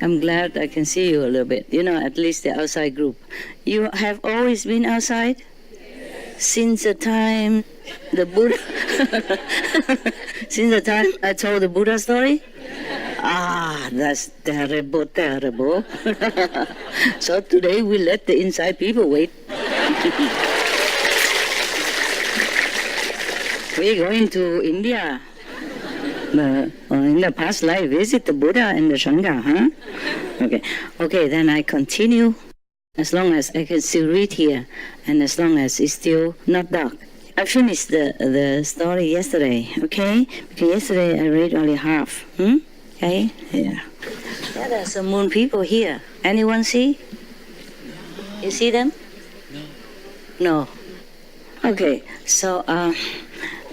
I'm glad I can see you a little bit. At least the outside group. You have always been outside? Since the time the Buddha... Since the time I told the Buddha story? That's terrible, terrible. So today we let the inside people wait. We're going to India. In the past life, visit the Buddha and the Sangha, huh? Okay, then I continue as long as I can still read here and as long as it's still not dark. I finished the story yesterday, okay? Because yesterday I read only half, Okay? Yeah. Yeah, there's some moon people here. Anyone see? You see them? No. Okay, so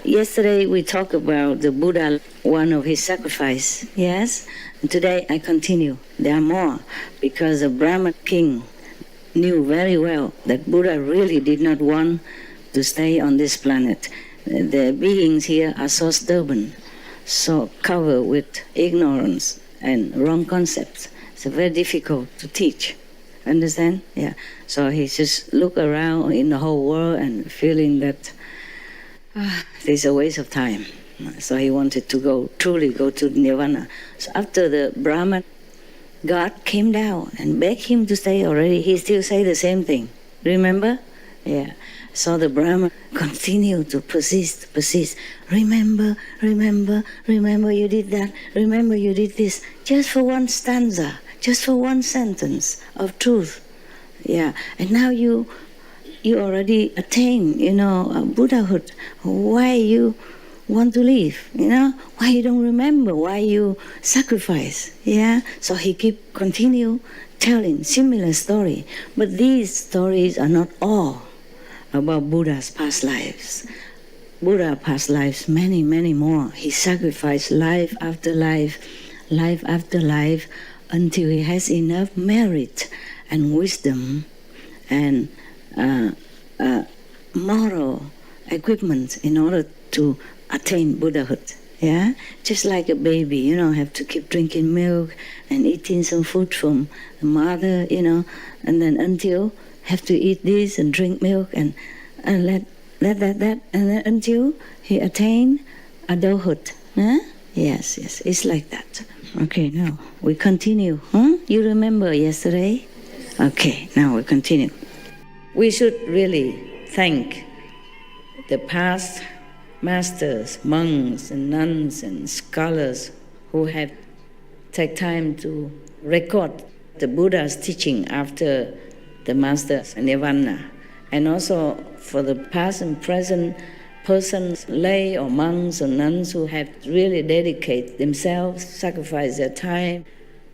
yesterday we talked about the Buddha, one of his sacrifice, yes? And today I continue. There are more, because the Brahma king knew very well that Buddha really did not want to stay on this planet. The beings here are so stubborn, so covered with ignorance and wrong concepts. It's very difficult to teach. Understand? Yeah. So he just look around in the whole world and feeling that it's a waste of time. So he wanted to truly go to Nirvana. So after the Brahma, God came down and begged him to stay already. He still say the same thing. Remember? Yeah. So the Brahma continued to persist. Remember you did that. Remember you did this. Just for one stanza, just for one sentence of truth. Yeah. And now you already attain, Buddhahood. Why you want to leave? Why you don't remember? Why you sacrifice? Yeah. So he continue telling similar story. But these stories are not all about Buddha's past lives. Buddha past lives, many, many more. He sacrificed life after life after life, until he has enough merit and wisdom and moral equipment in order to attain Buddhahood. Yeah, just like a baby, have to keep drinking milk and eating some food from the mother, and then until have to eat this and drink milk and let that, and then until he attain adulthood. Huh? Yes, it's like that. Okay, now we continue. You remember yesterday? Okay, now we continue. We should really thank the past masters, monks and nuns and scholars who have taken time to record the Buddha's teaching after the master's nirvana, and also for the past and present persons, lay or monks or nuns who have really dedicated themselves, sacrificed their time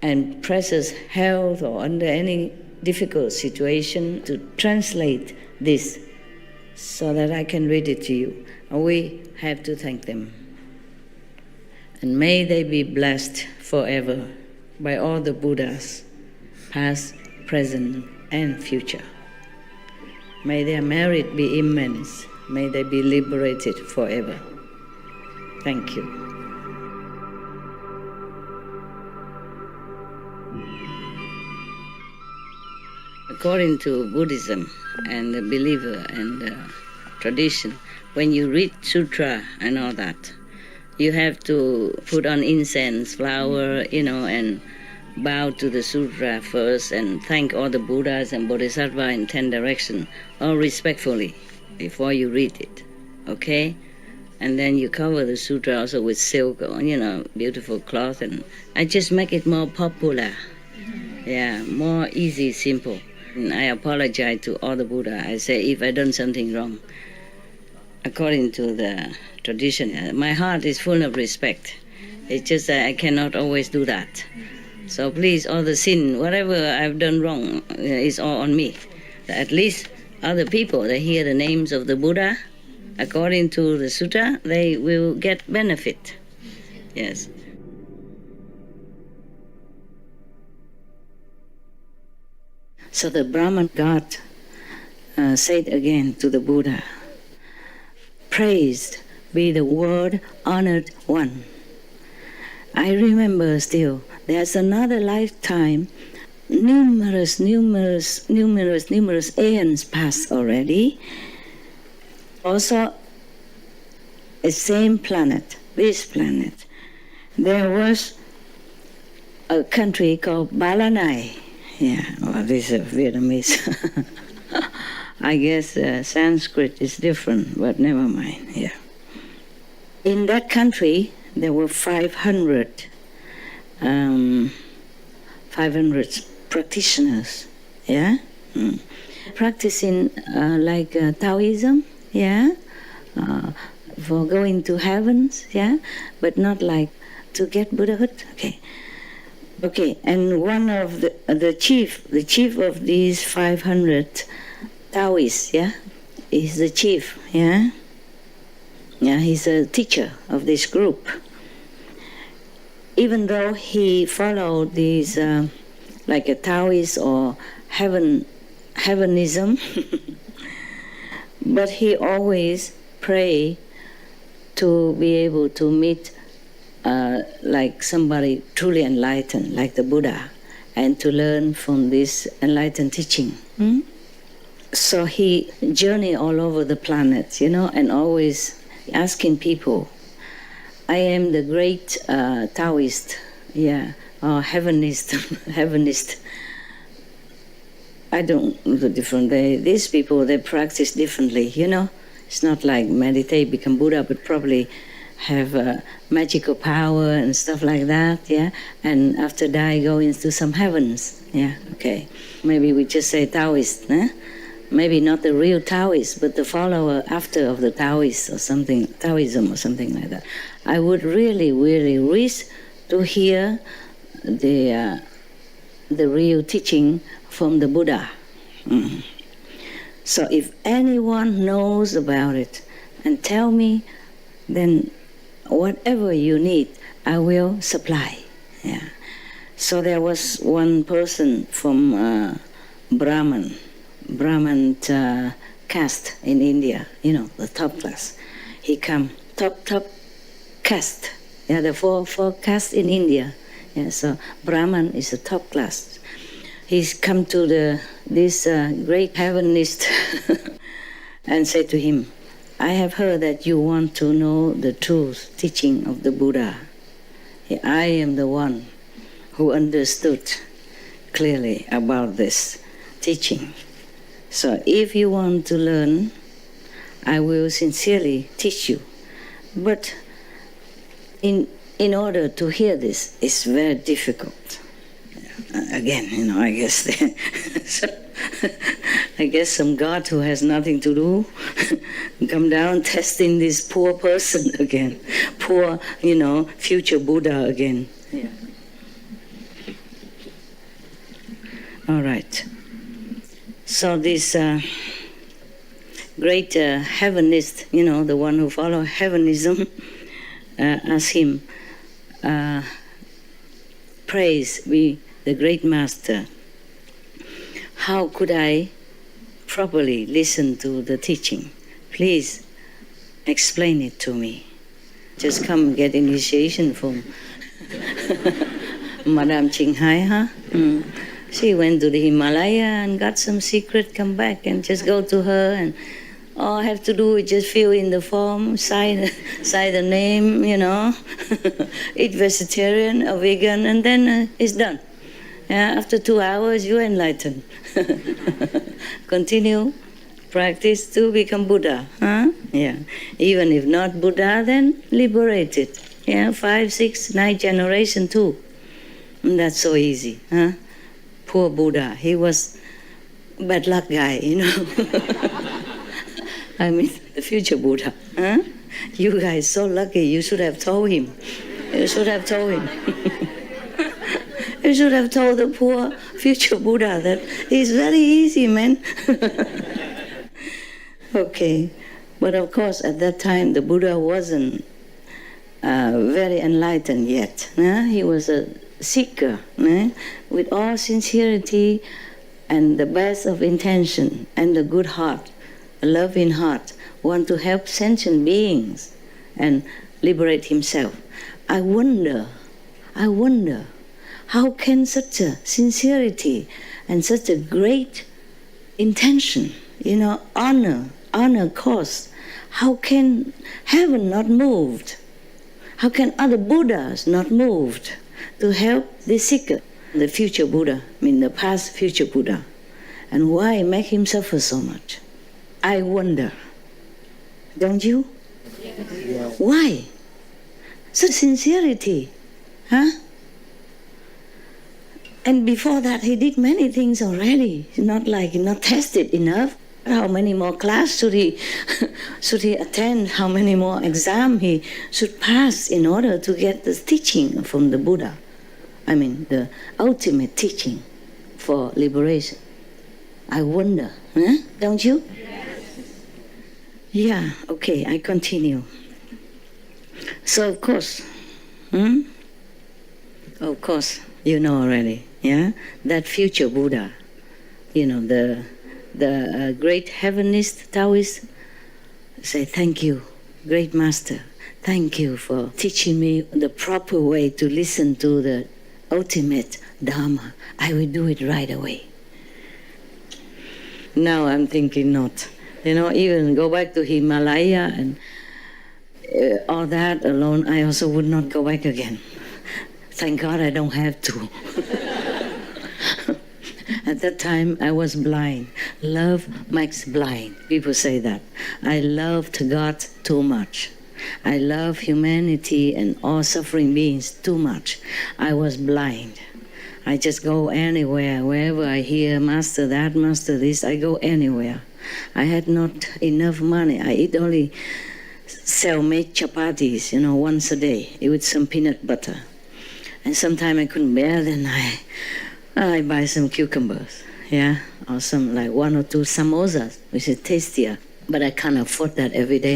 and precious health or under any difficult situation to translate this so that I can read it to you. We have to thank them. And may they be blessed forever by all the Buddhas, past, present, and future. May their merit be immense. May they be liberated forever. Thank you. According to Buddhism and the believer and the tradition, when you read sutra and all that, you have to put on incense, flower, and bow to the sutra first and thank all the Buddhas and Bodhisattvas in 10 directions, all respectfully, before you read it, okay? And then you cover the sutra also with silk or, beautiful cloth, and I just make it more popular. Yeah, more easy, simple. And I apologize to all the Buddha. I say if I done something wrong, according to the tradition, my heart is full of respect. It's just that I cannot always do that. So please, all the sin, whatever I've done wrong, is all on me. At least other people, they hear the names of the Buddha, according to the sutta, they will get benefit. Yes. So the Brahman God said again to the Buddha, "Praised be the word honored one. I remember still, there's another lifetime, numerous aeons passed already. Also, the same planet, this planet, there was a country called Balanai. Yeah, well, this is Vietnamese. I guess Sanskrit is different, but never mind. Yeah. In that country, there were 500 practitioners. Yeah, practicing like Taoism. Yeah, for going to heavens. Yeah, but not like to get Buddhahood. Okay, and one of the chief of these 500 Taoists, yeah, is the chief, yeah. Yeah, he's a teacher of this group. Even though he followed these, like a Taoist or heavenism, but he always pray to be able to meet like somebody truly enlightened, like the Buddha, and to learn from this enlightened teaching. So he journeyed all over the planet, and always asking people, I am the great Taoist, yeah, or heavenist. I don't know the different. These people, they practice differently, It's not like meditate, become Buddha, but probably have magical power and stuff like that, yeah? And after die, go into some heavens, yeah, okay. Maybe we just say Taoist, Maybe not the real Taoist, but the follower after of the Taoist or something, Taoism or something like that. I would really, really wish to hear the real teaching from the Buddha. So if anyone knows about it and tell me, then whatever you need, I will supply. Yeah. So there was one person from Brahman caste in India, the top class. He come top caste. Yeah, the four castes in India. Yeah, so Brahman is the top class. He's come to this great heavenist and said to him, I have heard that you want to know the truth, teaching of the Buddha. Yeah, I am the one who understood clearly about this teaching. So if you want to learn, I will sincerely teach you. But in order to hear this, it's very difficult. Again, I guess I guess some God who has nothing to do come down testing this poor person again, poor, future Buddha again. Yeah. All right. So this great heavenist, the one who follows heavenism, asked him, praise be the great master, how could I properly listen to the teaching? Please explain it to me. Just come get initiation from Madame Ching, huh? She went to the Himalaya and got some secret, come back and just go to her, and all I have to do is just fill in the form, sign the name, eat vegetarian or vegan, and then it's done. Yeah, after 2 hours, you're enlightened. Continue, practice to become Buddha. Huh? Yeah. Even if not Buddha, then liberated. Yeah, 5, 6, 9 generation too. And that's so easy. Huh? Poor Buddha, he was a bad luck guy, I mean, the future Buddha. Huh? You guys so lucky, you should have told him. You should have told him. You should have told the poor future Buddha that it's very easy, man. Okay. But of course, at that time, the Buddha wasn't very enlightened yet. He was a seeker, with all sincerity and the best of intention and a good heart, a loving heart, want to help sentient beings and liberate himself. I wonder I wonder, how can such a sincerity and such a great intention, honor cause, how can heaven not moved? How can other Buddhas not moved to help the seeker, the future Buddha, the past future Buddha? And why make him suffer so much? I wonder. Don't you? Yeah. Why? Such sincerity. Huh? And before that, he did many things already. Not tested enough. How many more classes should he attend? How many more exams he should pass in order to get the teaching from the Buddha? The ultimate teaching for liberation. I wonder, don't you? Yes. Yeah, okay, I continue. So of course, you know already, yeah? That future Buddha, the great heavenist Taoist, say, thank you, great master. Thank you for teaching me the proper way to listen to the ultimate Dharma. I will do it right away. Now I'm thinking not. Even go back to Himalaya and all that alone, I also would not go back again. Thank God I don't have to. At that time, I was blind. Love makes blind. People say that. I loved God too much. I love humanity and all suffering beings too much. I was blind. I just go anywhere, wherever I hear, master that, master this, I go anywhere. I had not enough money. I eat only cell-made chapatis, once a day with some peanut butter. And sometimes I couldn't bear, then I buy some cucumbers, or some one or two samosas, which is tastier. But I can't afford that every day,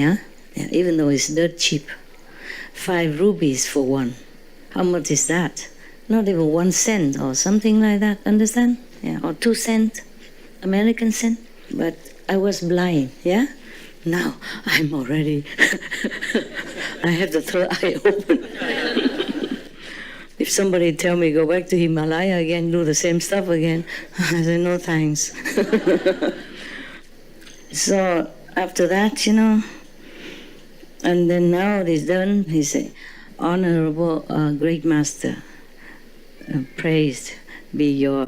Yeah, even though it's dirt cheap. 5 rupees for one. How much is that? Not even 1 cent or something like that, understand? Yeah, or 2 cents, American cent. But I was blind, yeah? Now I'm already, I have the third eye open. If somebody tell me go back to Himalaya again, do the same stuff again, I say no thanks. So after that, and then now it is done, he say, Honorable Great Master, praised be your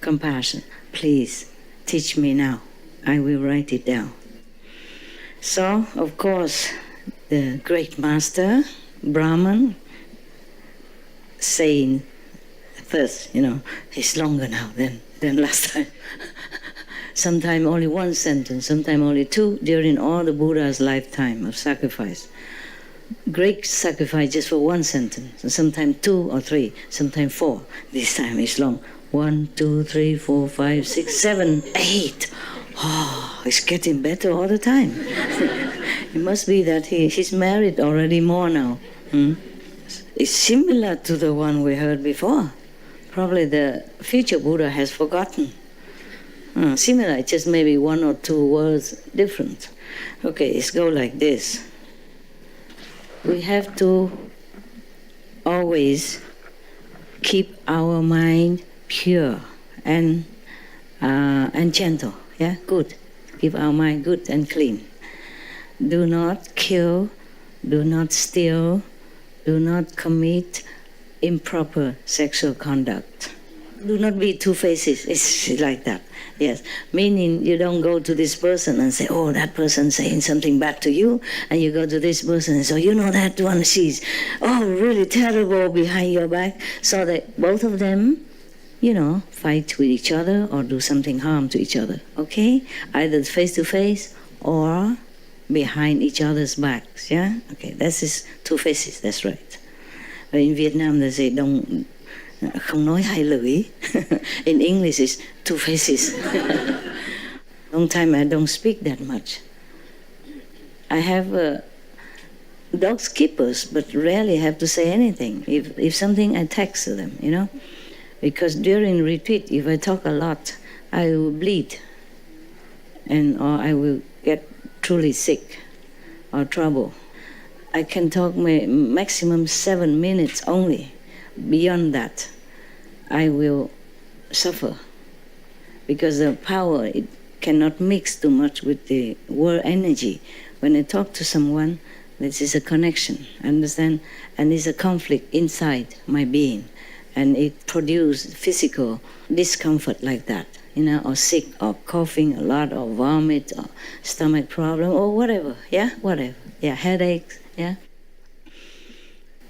compassion. Please teach me now. I will write it down. So, of course, the Great Master, Brahman, saying first, it's longer now than last time. Sometimes only 1 sentence, sometimes only 2 during all the Buddha's lifetime of sacrifice. Great sacrifice just for 1 sentence, and sometimes 2 or 3, sometimes 4. This time it's long. 1, 2, 3, 4, 5, 6, 7, 8. Oh, it's getting better all the time. It must be that he's married already more now. It's similar to the one we heard before. Probably the future Buddha has forgotten. Similar, just maybe 1 or 2 words different. Okay, let's go like this. We have to always keep our mind pure and gentle. Yeah, good. Keep our mind good and clean. Do not kill, do not steal, do not commit improper sexual conduct. Do not be two-faced. It's like that. Yes, meaning you don't go to this person and say, oh, that person saying something bad to you, and you go to this person and say, that one, she's, really terrible behind your back, so that both of them, fight with each other or do something harm to each other, okay? Either face-to-face or behind each other's backs, yeah? Okay, that's his two faces, that's right. But in Vietnam, they say, không nói hai lưỡi. In English, it's two faces. Long time I don't speak that much. I have dog keepers, but rarely have to say anything. If something, I text them, Because during retreat, if I talk a lot, I will bleed. Or I will get truly sick or trouble. I can talk maximum 7 minutes only. beyond that, I will suffer. Because the power, it cannot mix too much with the world energy. When I talk to someone, this is a connection, understand? And it's a conflict inside my being. And it produces physical discomfort like that, or sick, or coughing a lot, or vomit, or stomach problem, or whatever, headaches,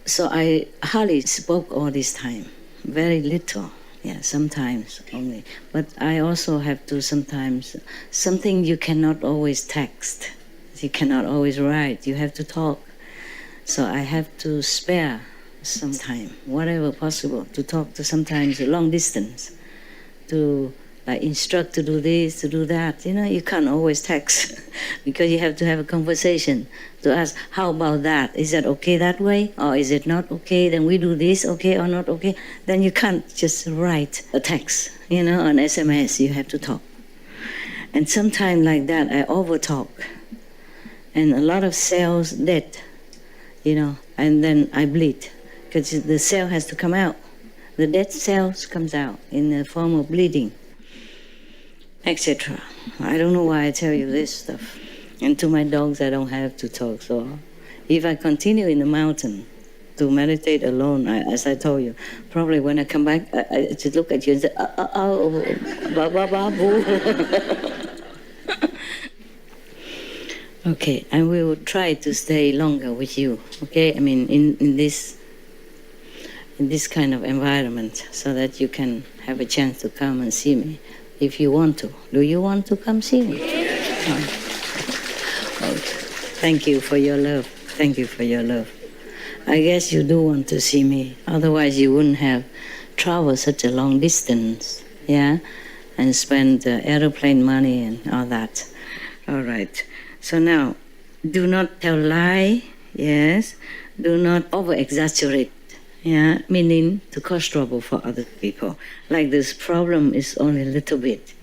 So I hardly spoke all this time, very little, sometimes only. But I also have to sometimes, something you cannot always text, you cannot always write, you have to talk. So I have to spare some time, whatever possible, to talk to sometimes a long distance, to instruct to do this, to do that. You can't always text because you have to have a conversation to ask, how about that? Is that okay that way? Or is it not okay? Then we do this, okay or not okay? Then you can't just write a text, on SMS. You have to talk. And sometimes like that, I over-talk. And a lot of cells dead, and then I bleed. Because the cell has to come out. The dead cells comes out in the form of bleeding, etc. I don't know why I tell you this stuff. And to my dogs, I don't have to talk. So if I continue in the mountain to meditate alone, as I told you, probably when I come back, I just look at you and say, boo. Okay, and we will try to stay longer with you, okay? I mean, in this kind of environment, so that you can have a chance to come and see me if you want to. Do you want to come see me? Oh. Thank you for your love. Thank you for your love. I guess you do want to see me. Otherwise, you wouldn't have traveled such a long distance, and spent aeroplane money and all that. All right. So now, do not tell lie, do not over-exaggerate, meaning to cause trouble for other people. Like this problem is only a little bit,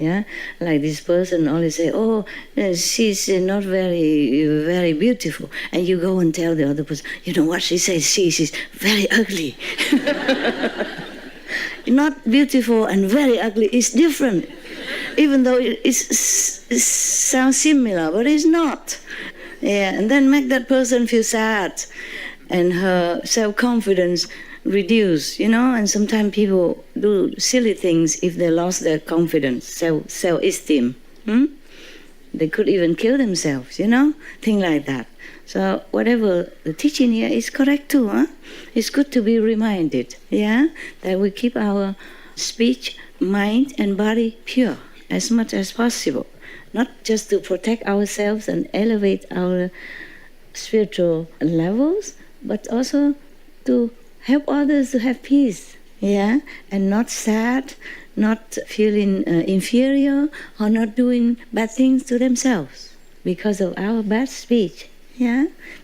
Like this person only say, oh, she's not very, very beautiful. And you go and tell the other person, you know what she says, she's very ugly. Not beautiful and very ugly is different. Even though it sounds similar, but it's not. And then make that person feel sad, and her self-confidence reduce, and sometimes people do silly things if they lost their confidence, self-esteem. They could even kill themselves, things like that. So whatever the teaching here is correct too, It's good to be reminded, that we keep our speech, mind, and body pure as much as possible, not just to protect ourselves and elevate our spiritual levels, but also to help others to have peace, and not sad, not feeling inferior, or not doing bad things to themselves because of our bad speech,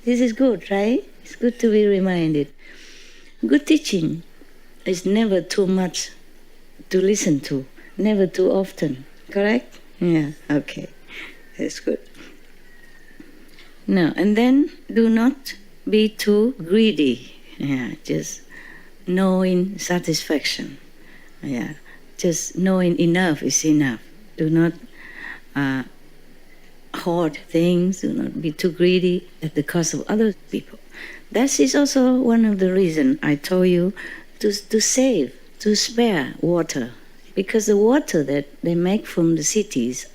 This is good, right? It's good to be reminded. Good teaching is never too much to listen to, never too often. Correct? Yeah, okay. That's good. Now, and then do not be too greedy. Just knowing satisfaction. Just knowing enough is enough. Do not hoard things, do not be too greedy at the cost of other people. That is also one of the reasons I told you to save, to spare water. Because the water that they make from the cities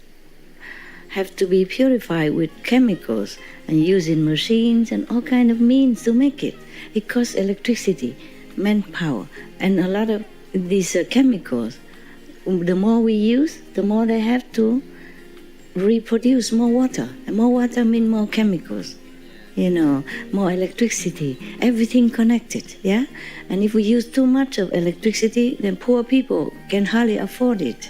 have to be purified with chemicals and using machines and all kind of means to make it. It costs electricity, manpower, and a lot of these chemicals. The more we use, the more they have to reproduce more water. And more water means more chemicals. More electricity, everything connected, And if we use too much of electricity, then poor people can hardly afford it.